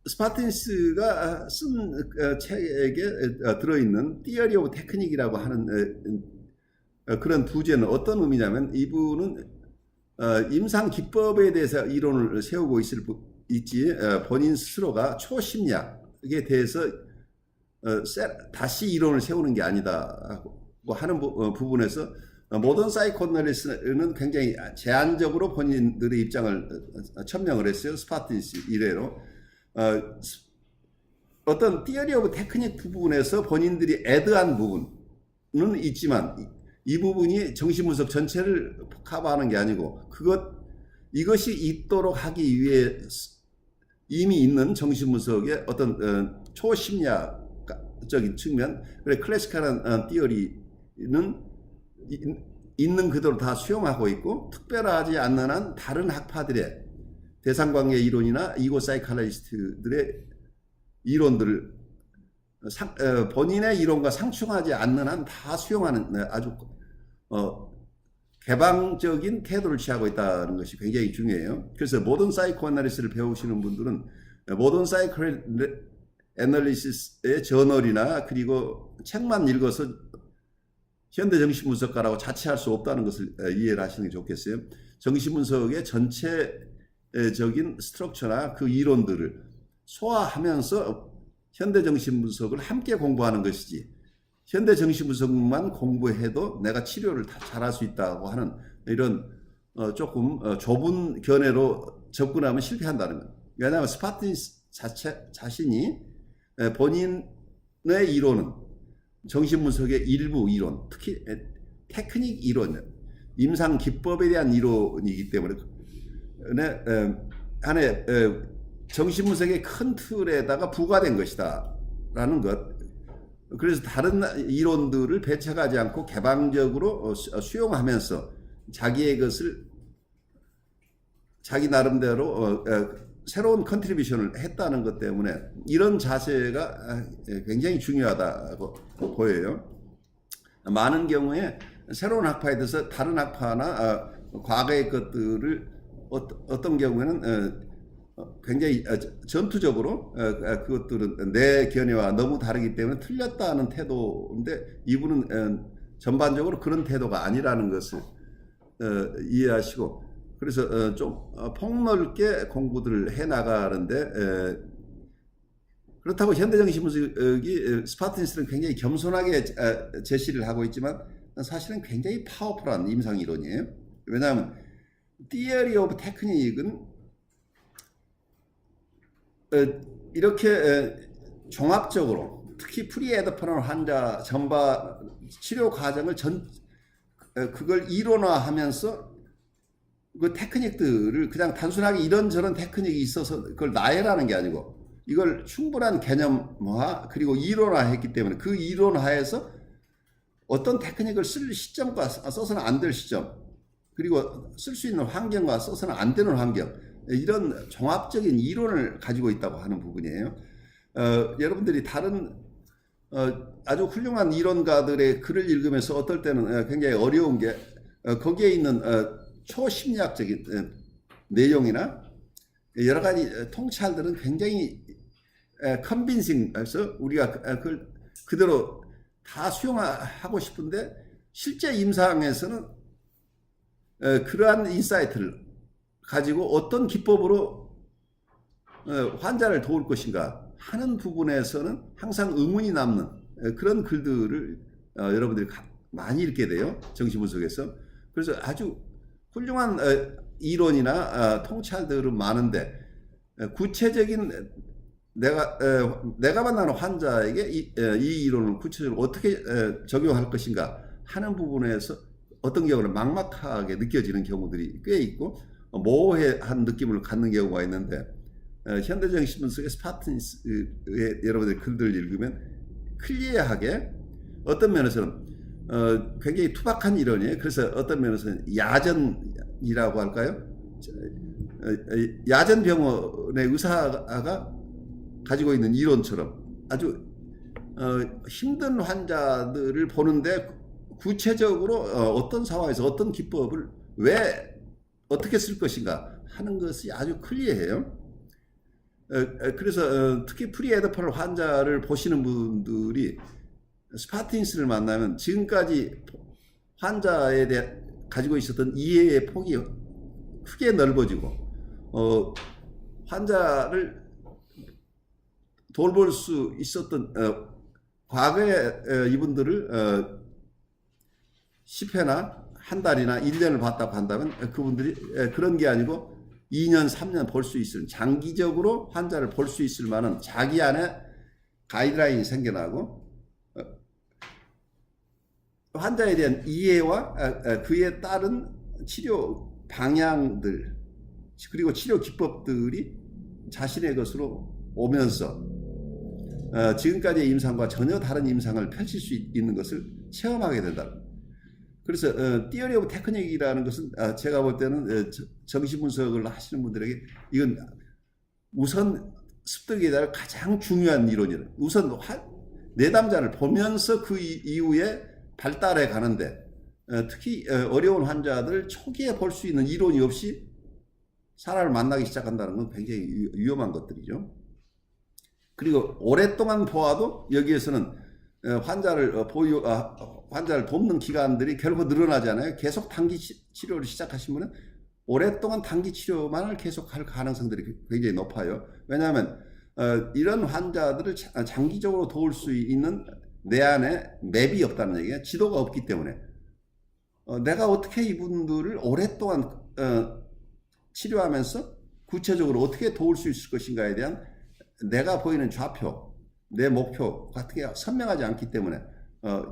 스파틴스가 쓴 책에 들어있는 Theory of Technique이라고 하는 그런 부제는 어떤 의미냐면, 이분은 임상 기법에 대해서 이론을 세우고 있지 본인 스스로가 초심리학에 대해서 다시 이론을 세우는 게 아니다 하는 부분에서 모던 사이코애널리스는 굉장히 제한적으로 본인들의 입장을 천명을 했어요. 스파틴스 이래로. 어떤 Theory of Technique 부분에서 본인들이 애드한 부분은 있지만, 이 부분이 정신분석 전체를 커버하는 게 아니고, 이것이 있도록 하기 위해 이미 있는 정신분석의 어떤 초심리학적인 측면, 그래 클래시컬한 띠어리는 있는 그대로 다 수용하고 있고, 특별하지 않는 한 다른 학파들의 대상관계 이론이나 이고 사이칼리스트들의 이론들을 본인의 이론과 상충하지 않는 한 다 수용하는 아주 개방적인 태도를 취하고 있다는 것이 굉장히 중요해요. 그래서 모던 사이코애널리시스를 배우시는 분들은 모던 사이코애널리시스의 저널이나 그리고 책만 읽어서 현대 정신분석가라고 자처할 수 없다는 것을 이해를 하시는 게 좋겠어요. 정신분석의 전체적인 스트럭처나 그 이론들을 소화하면서 현대 정신분석을 함께 공부하는 것이지, 현대 정신분석만 공부해도 내가 치료를 다 잘할 수 있다고 하는 이런 조금 좁은 견해로 접근하면 실패한다는 거예요. 왜냐하면 스파틴스 자신이 본인의 이론은 정신분석의 일부 이론, 특히 테크닉 이론, 임상 기법에 대한 이론이기 때문에 안에 정신분석의 큰 틀에다가 부과된 것이다 라는 것. 그래서 다른 이론들을 배척하지 않고 개방적으로 수용하면서 자기의 것을 자기 나름대로 새로운 컨트리뷰션을 했다는 것 때문에 이런 자세가 굉장히 중요하다고 보여요. 많은 경우에 새로운 학파에 대해서 다른 학파나 과거의 것들을 어떤 경우에는 굉장히 전투적으로 그것들은 내 견해와 너무 다르기 때문에 틀렸다는 태도인데, 이분은 전반적으로 그런 태도가 아니라는 것을 이해하시고, 그래서 좀 폭넓게 공부들을 해나가는데, 그렇다고 현대정신분석이 스파틴스는 굉장히 겸손하게 제시를 하고 있지만 사실은 굉장히 파워풀한 임상이론이에요. 왜냐하면 Theory of Technique은 이렇게 종합적으로 특히 프리에더퍼널 환자 전반 치료 과정을 그걸 이론화하면서 그 테크닉들을 그냥 단순하게 이런저런 테크닉이 있어서 그걸 나열하는 게 아니고, 이걸 충분한 개념화 그리고 이론화했기 때문에 그 이론화에서 어떤 테크닉을 쓸 시점과 써서는 안 될 시점, 그리고 쓸 수 있는 환경과 써서는 안 되는 환경, 이런 종합적인 이론을 가지고 있다고 하는 부분이에요. 여러분들이 다른 아주 훌륭한 이론가들의 글을 읽으면서 어떨 때는 굉장히 어려운 게 거기에 있는 초심리학적인 내용이나 여러 가지 통찰들은 굉장히 컨빈싱해서 우리가 그걸 그대로 다 수용하고 싶은데, 실제 임상에서는 그러한 인사이트를 가지고 어떤 기법으로 환자를 도울 것인가 하는 부분에서는 항상 의문이 남는 그런 글들을 여러분들이 많이 읽게 돼요, 정신분석에서. 그래서 아주 훌륭한 이론이나 통찰들은 많은데, 구체적인 내가 만나는 환자에게 이 이론을 구체적으로 어떻게 적용할 것인가 하는 부분에서 어떤 경우는 막막하게 느껴지는 경우들이 꽤 있고, 모호한 느낌을 갖는 경우가 있는데, 현대정신분석의 스파틴스의 여러분들 글들 읽으면 클리어하게, 어떤 면에서는 굉장히 투박한 이론이에요. 그래서 어떤 면에서는 야전이라고 할까요? 야전병원의 의사가 가지고 있는 이론처럼 아주 힘든 환자들을 보는데 구체적으로 어떤 상황에서 어떤 기법을 왜 어떻게 쓸 것인가 하는 것이 아주 클리어해요. 그래서 특히 프리에더퍼럴 환자를 보시는 분들이 스파틴스를 만나면 지금까지 환자에 대해 가지고 있었던 이해의 폭이 크게 넓어지고 환자를 돌볼 수 있었던 과거에 이분들을 10회나 한 달이나 1년을 봤다고 한다면 그분들이 그런 게 아니고 2년, 3년 볼 수 있을 장기적으로 환자를 볼 수 있을 만한 자기 안에 가이드라인이 생겨나고 환자에 대한 이해와 그에 따른 치료 방향들 그리고 치료 기법들이 자신의 것으로 오면서 지금까지의 임상과 전혀 다른 임상을 펼칠 수 있는 것을 체험하게 된다. 그래서 Theory of Technique이라는 것은 제가 볼 때는 정신분석을 하시는 분들에게 이건 우선 습득에 대한 가장 중요한 이론이에요. 우선 내담자를 보면서 그 이후에 발달해 가는데 특히 어려운 환자들 초기에 볼 수 있는 이론이 없이 사람을 만나기 시작한다는 건 굉장히 위험한 것들이죠. 그리고 오랫동안 보아도 여기에서는 환자를 돕는 기간들이 결코 늘어나지 않아요. 계속 단기 치료를 시작하신 분은 오랫동안 단기 치료만을 계속할 가능성들이 굉장히 높아요. 왜냐하면 이런 환자들을 장기적으로 도울 수 있는 내 안에 맵이 없다는 얘기예요. 지도가 없기 때문에 내가 어떻게 이분들을 오랫동안 치료하면서 구체적으로 어떻게 도울 수 있을 것인가에 대한 내가 보이는 좌표, 내 목표 같은 게 선명하지 않기 때문에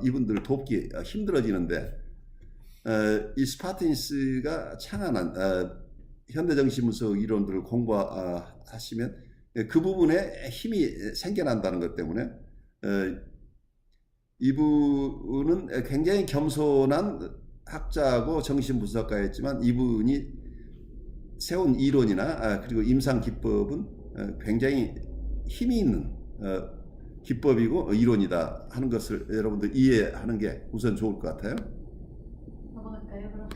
이분들을 돕기 힘들어지는데 이 스파틴스가 창안한 현대정신분석 이론들을 공부하시면 그 부분에 힘이 생겨난다는 것 때문에 이분은 굉장히 겸손한 학자고 정신분석가였지만 이분이 세운 이론이나 그리고 임상 기법은 굉장히 힘이 있는 기법이고 이론이다 하는 것을 여러분들 이해하는 게 우선 좋을 것 같아요. 넘어갈까요, 그럼?